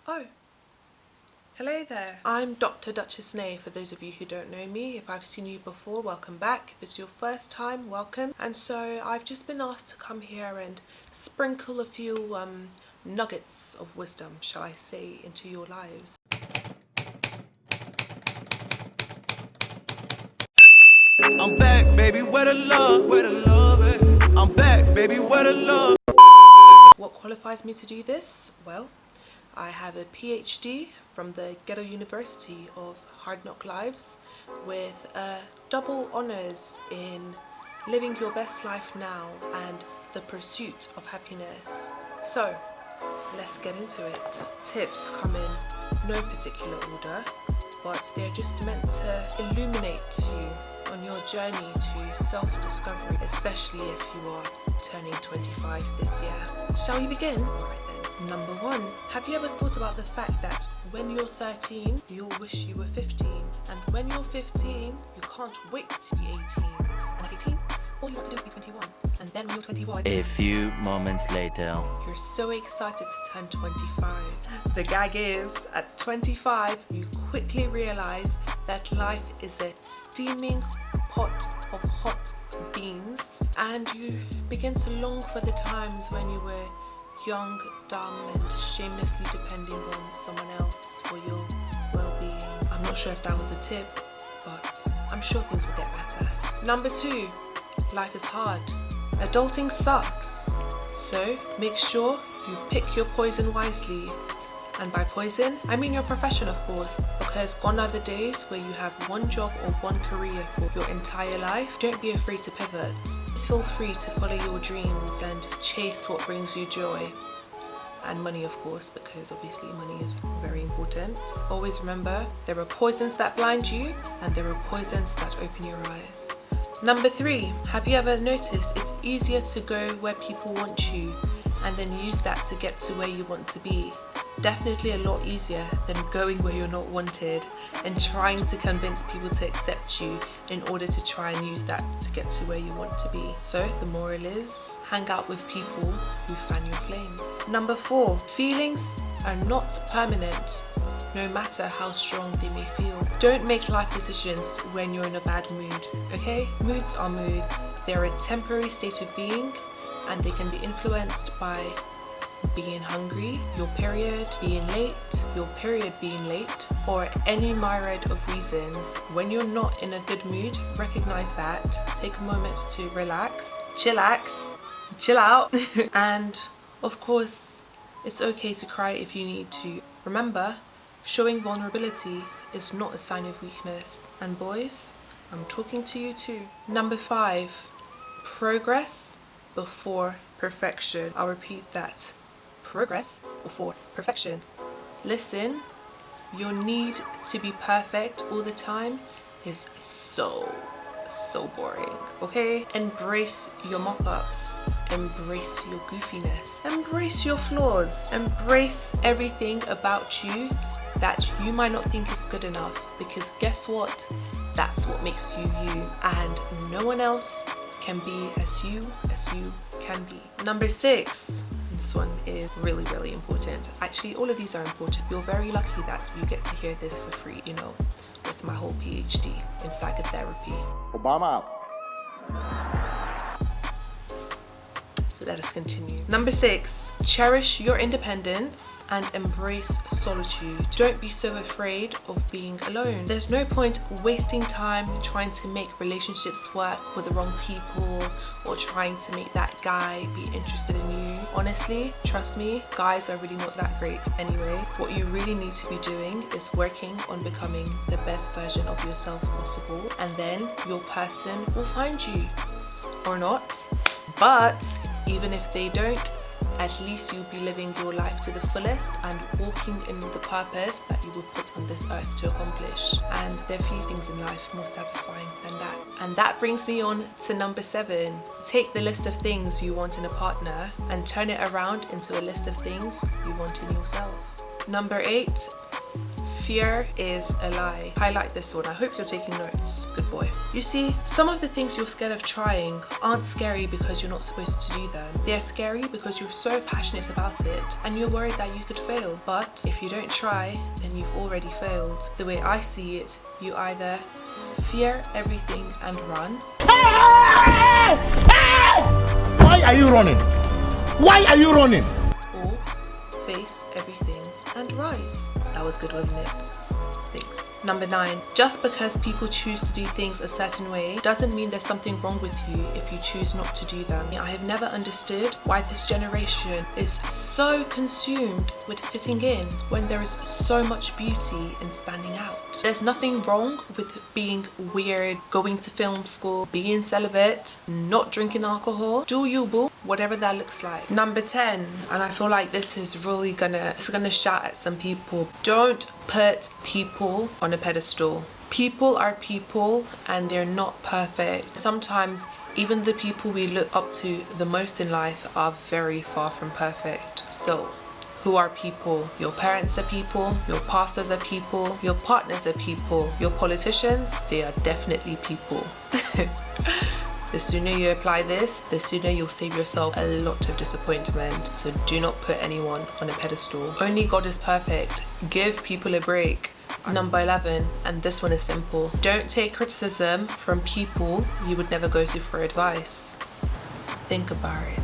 Oh, hello there. I'm Dr. Duchess for those of you who don't know me. If I've seen you before, welcome back. If it's your first time, welcome. And so I've just been asked to come here and sprinkle a few nuggets of wisdom, shall I say, into your lives. I'm back, baby, where the love at? I'm back, baby, where the love? What qualifies me to do this? Well, I have a PhD from the Ghetto University of Hard Knock Lives with double honours in living your best life now and the pursuit of happiness. So, let's get into it. Tips come in no particular order, but they're just meant to illuminate you on your journey to self-discovery, especially if you are turning 25 this year. Shall we begin? Alright then. Number 1. Have you ever thought about the fact that when you're 13, you'll wish you were 15, and when you're 15, you can't wait to be 18, and at 18, all you want to do is be 21, and then when you're 21, a few moments later, you're so excited to turn 25. The gag is, at 25, you quickly realize that life is a steaming pot of hot beans, and you begin to long for the times when you were young, dumb, and shamelessly depending on someone else for your well-being. I'm not sure if that was the tip, but I'm sure things will get better. Number 2, life is hard. Adulting sucks. So make sure you pick your poison wisely. And by poison, I mean your profession, of course, because gone are the days where you have one job or one career for your entire life. Don't be afraid to pivot. Just feel free to follow your dreams and chase what brings you joy. And money, of course, because obviously money is very important. Always remember, there are poisons that blind you and there are poisons that open your eyes. Number 3, have you ever noticed it's easier to go where people want you and then use that to get to where you want to be? Definitely a lot easier than going where you're not wanted and trying to convince people to accept you in order to try and use that to get to where you want to be. So the moral is, hang out with people who fan your flames. Number 4, feelings are not permanent, no matter how strong they may feel. Don't make life decisions when you're in a bad mood, okay? Moods are moods. They're a temporary state of being, and they can be influenced by being hungry, your period being late, or any myriad of reasons. When you're not in a good mood, recognize that, take a moment to relax, chill out, and of course, it's okay to cry if you need to. Remember, showing vulnerability is not a sign of weakness. And boys, I'm talking to you too. Number 5, progress before perfection. I'll repeat that. Progress before perfection. Listen, your need to be perfect all the time is so boring, okay? Embrace your mock-ups, embrace your goofiness, embrace your flaws, embrace everything about you that you might not think is good enough, because guess what? That's what makes you you, and no one else can be as you can be. Number 6, this one is really, really important. Actually, all of these are important. You're very lucky that you get to hear this for free, you know, with my whole PhD in psychotherapy. Obama out. Let us continue. Number 6, cherish your independence and embrace solitude. Don't be so afraid of being alone. There's no point wasting time trying to make relationships work with the wrong people or trying to make that guy be interested in you. Honestly, trust me, guys are really not that great anyway. What you really need to be doing is working on becoming the best version of yourself possible, and then your person will find you. Or not. But even if they don't, at least you'll be living your life to the fullest and walking in the purpose that you were put on this earth to accomplish. And there are few things in life more satisfying than that. And that brings me on to number 7. Take the list of things you want in a partner and turn it around into a list of things you want in yourself. Number 8. Fear is a lie. Highlight this one. I hope you're taking notes. Good boy. You see, some of the things you're scared of trying aren't scary because you're not supposed to do them. They're scary because you're so passionate about it and you're worried that you could fail. But if you don't try, then you've already failed. The way I see it, you either fear everything and run. Why are you running? Why are you running? Or face everything and rise. That was good, wasn't it? Thanks. Number 9, just because people choose to do things a certain way doesn't mean there's something wrong with you if you choose not to do them. I have never understood why this generation is so consumed with fitting in when there is so much beauty in standing out. There's nothing wrong with being weird, going to film school, being celibate, not drinking alcohol. Do you, boo? Whatever that looks like. Number 10, and I feel like this is really gonna shout at some people. Don't put people on a pedestal. People are people and they're not perfect. Sometimes even the people we look up to the most in life are very far from perfect. So who are people? Your parents are people, your pastors are people, your partners are people, your politicians, they are definitely people. The sooner you apply this, the sooner you'll save yourself a lot of disappointment. So do not put anyone on a pedestal. Only God is perfect. Give people a break. Number 11, and this one is simple. Don't take criticism from people you would never go to for advice. Think about it.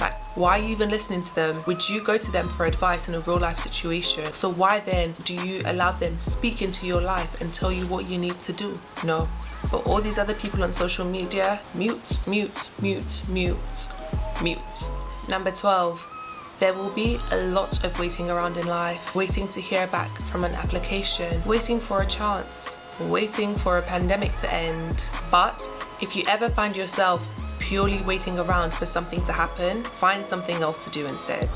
Like, why are you even listening to them? Would you go to them for advice in a real life situation? So why then do you allow them speak into your life and tell you what you need to do? No. But all these other people on social media, mute. Number 12, there will be a lot of waiting around in life, waiting to hear back from an application, waiting for a chance, waiting for a pandemic to end. But if you ever find yourself purely waiting around for something to happen, find something else to do instead.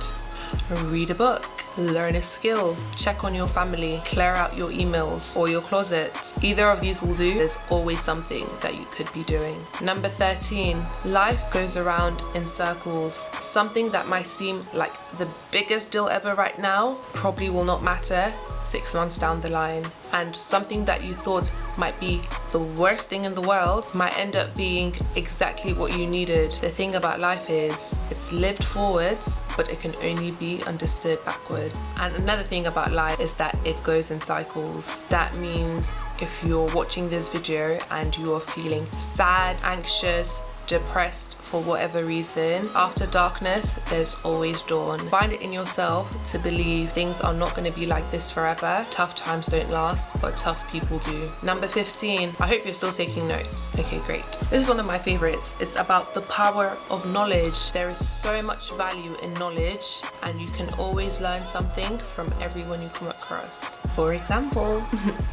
Read a book, learn a skill, check on your family, clear out your emails or your closet. Either of these will do. There's always something that you could be doing. Number 13, life goes around in circles. Something that might seem like the biggest deal ever right now probably will not matter 6 months down the line. And something that you thought might be the worst thing in the world might end up being exactly what you needed. The thing about life is it's lived forwards, but it can only be understood backwards. And another thing about life is that it goes in cycles. That means if you're watching this video and you are feeling sad, anxious, depressed for whatever reason, after darkness there's always dawn. Find it in yourself to believe things are not going to be like this forever. Tough times don't last, but tough people do. Number 15, I hope you're still taking notes. Okay, great. This is one of my favorites. It's about the power of knowledge. There is so much value in knowledge and you can always learn something from everyone you come across. For example,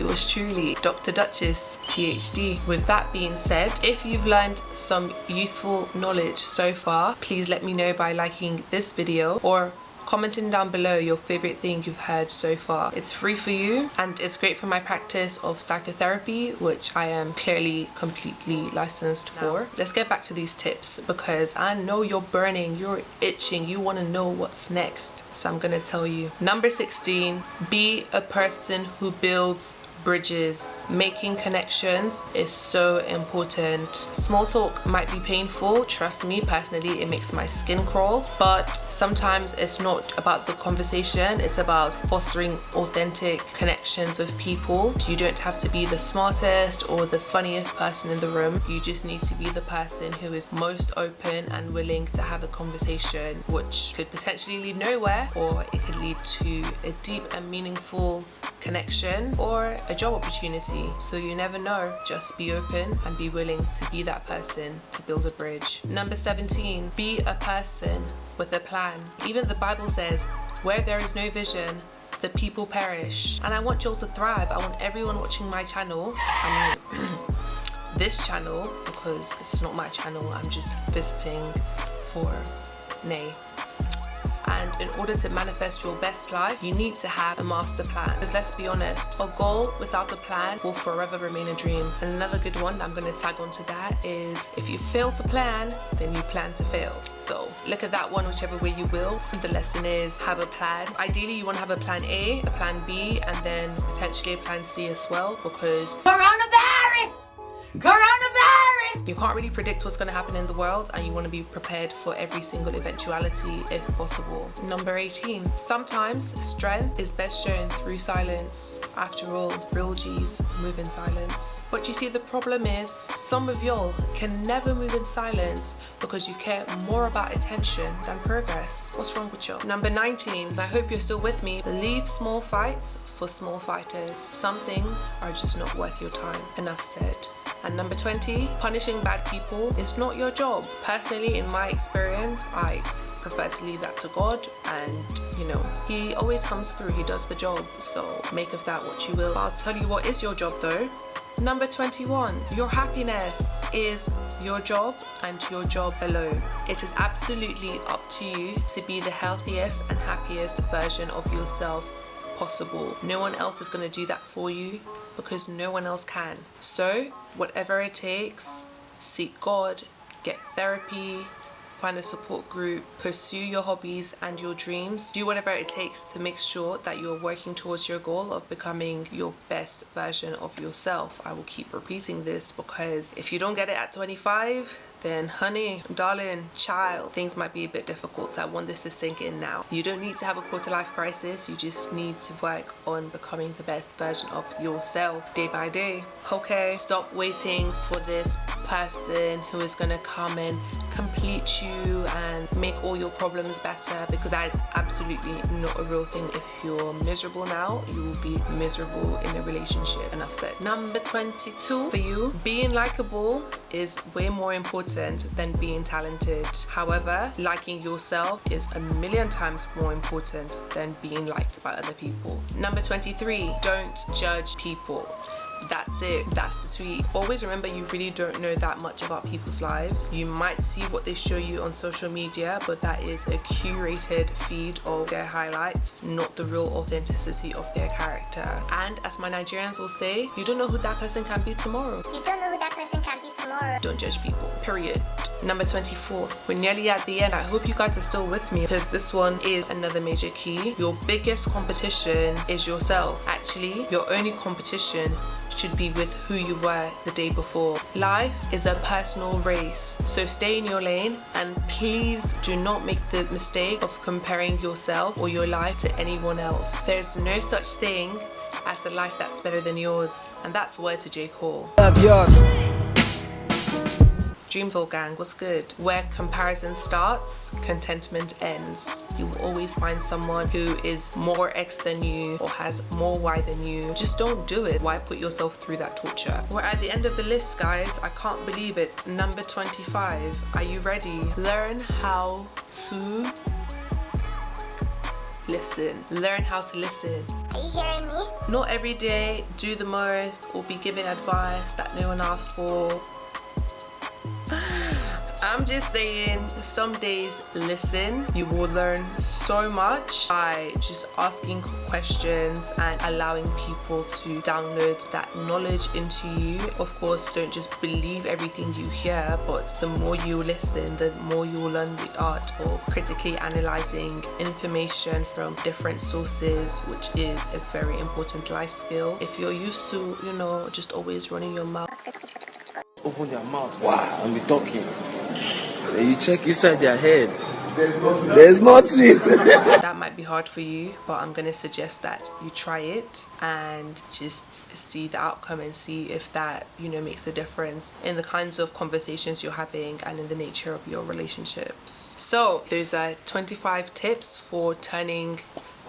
it was truly Dr. Duchess, PhD. With that being said, if you've learned some useful knowledge so far, please let me know by liking this video or commenting down below your favorite thing you've heard so far. It's free for you and it's great for my practice of psychotherapy, which I am clearly completely licensed for. Let's get back to these tips because I know you're burning, you're itching, you want to know what's next. So I'm gonna tell you. Number 16, be a person who builds bridges. Making connections is so important. Small talk might be painful, trust me, personally it makes my skin crawl, but sometimes it's not about the conversation, it's about fostering authentic connections with people. You don't have to be the smartest or the funniest person in the room, you just need to be the person who is most open and willing to have a conversation, which could potentially lead nowhere or it could lead to a deep and meaningful connection or a job opportunity. So you never know, just be open and be willing to be that person to build a bridge. Number 17, be a person with a plan. Even the Bible says, where there is no vision, the people perish. And I want y'all to thrive. I want everyone watching my channel, this channel, because this is not my channel, I'm just visiting for Nay. And in order to manifest your best life, you need to have a master plan. Because let's be honest, a goal without a plan will forever remain a dream. And another good one that I'm going to tag onto that is, if you fail to plan, then you plan to fail. So look at that one whichever way you will. And the lesson is, have a plan. Ideally, you want to have a plan A, a plan B, and then potentially a plan C as well, because coronavirus! Coronavirus! You can't really predict what's going to happen in the world, and you want to be prepared for every single eventuality if possible. Number 18. Sometimes strength is best shown through silence. After all, real G's move in silence. But you see, the problem is some of y'all can never move in silence because you care more about attention than progress. What's wrong with y'all? Number 19, and I hope you're still with me. Leave small fights for small fighters. Some things are just not worth your time. Enough said. And number 20, punishing bad people is not your job. Personally, in my experience, I prefer to leave that to God, and you know, he always comes through, he does the job, so make of that what you will. But I'll tell you what is your job though. Number 21, your happiness is your job and your job alone. It is absolutely up to you to be the healthiest and happiest version of yourself possible. No one else is going to do that for you because no one else can. So whatever it takes, seek God, get therapy, find a support group, pursue your hobbies and your dreams. Do whatever it takes to make sure that you're working towards your goal of becoming your best version of yourself. I will keep repeating this because if you don't get it at 25, then honey, darling, child, things might be a bit difficult. So I want this to sink in now. You don't need to have a quarter life crisis. You just need to work on becoming the best version of yourself day by day. Okay, stop waiting for this person who is gonna come and complete you and make all your problems better, because that is absolutely not a real thing. If you're miserable now, you will be miserable in a relationship. Enough said. Number 22 for you, being likable is way more important than being talented. However, liking yourself is a million times more important than being liked by other people. Number 23, don't judge people. That's it. That's the tweet. Always remember, you really don't know that much about people's lives. You might see what they show you on social media, but that is a curated feed of their highlights, not the real authenticity of their character. And as my Nigerians will say, you don't know who that person can be tomorrow. You don't know who that person can be tomorrow. Don't judge people. Period. Number 24. We're nearly at the end. I hope you guys are still with me because this one is another major key. Your biggest competition is yourself. Actually, your only competition should be with who you were the day before. Life is a personal race, so stay in your lane and please do not make the mistake of comparing yourself or your life to anyone else. There's no such thing as a life that's better than yours, and that's word to J. Cole. Love yours. Dreamville gang, what's good? Where comparison starts, contentment ends. You will always find someone who is more X than you or has more Y than you. Just don't do it. Why put yourself through that torture? We're at the end of the list, guys. I can't believe it. Number 25. Are you ready? Learn how to listen. Learn how to listen. Are you hearing me? Not every day do the most or be given advice that no one asked for. I'm just saying, some days listen. You will learn so much by just asking questions and allowing people to download that knowledge into you. Of course, don't just believe everything you hear, but the more you listen, the more you will learn the art of critically analyzing information from different sources, which is a very important life skill. If you're used to, you know, just always running your mouth, open your mouth, wow, and be talking. You check inside their head. There's nothing. that might be hard for you, but I'm gonna suggest that you try it and just see the outcome and see if that, you know, makes a difference in the kinds of conversations you're having and in the nature of your relationships. So those are 25 tips for turning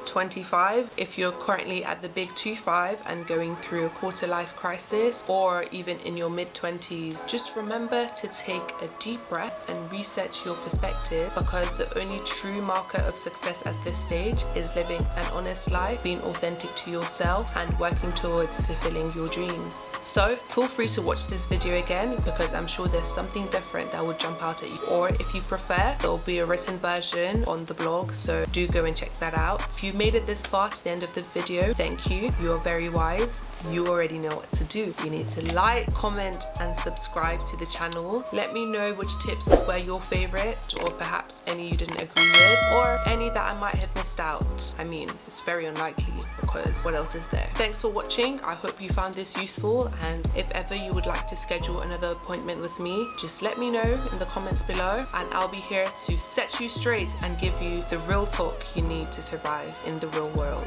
25. If you're currently at the big 25 and going through a quarter life crisis, or even in your mid-20s, just remember to take a deep breath and reset your perspective, because the only true marker of success at this stage is living an honest life, being authentic to yourself and working towards fulfilling your dreams. So feel free to watch this video again, because I'm sure there's something different that will jump out at you, or if you prefer, there will be a written version on the blog, so do go and check that out. If you made it this far to the end of the video, thank you. You are very wise. You already know what to do. You need to like, comment and subscribe to the channel. Let me know which tips were your favorite, or perhaps any you didn't agree with, or any that I might have missed out. I mean, it's very unlikely because what else is there? Thanks for watching. I hope you found this useful, and if ever you would like to schedule another appointment with me, just let me know in the comments below, and I'll be here to set you straight and give you the real talk you need to survive in the real world.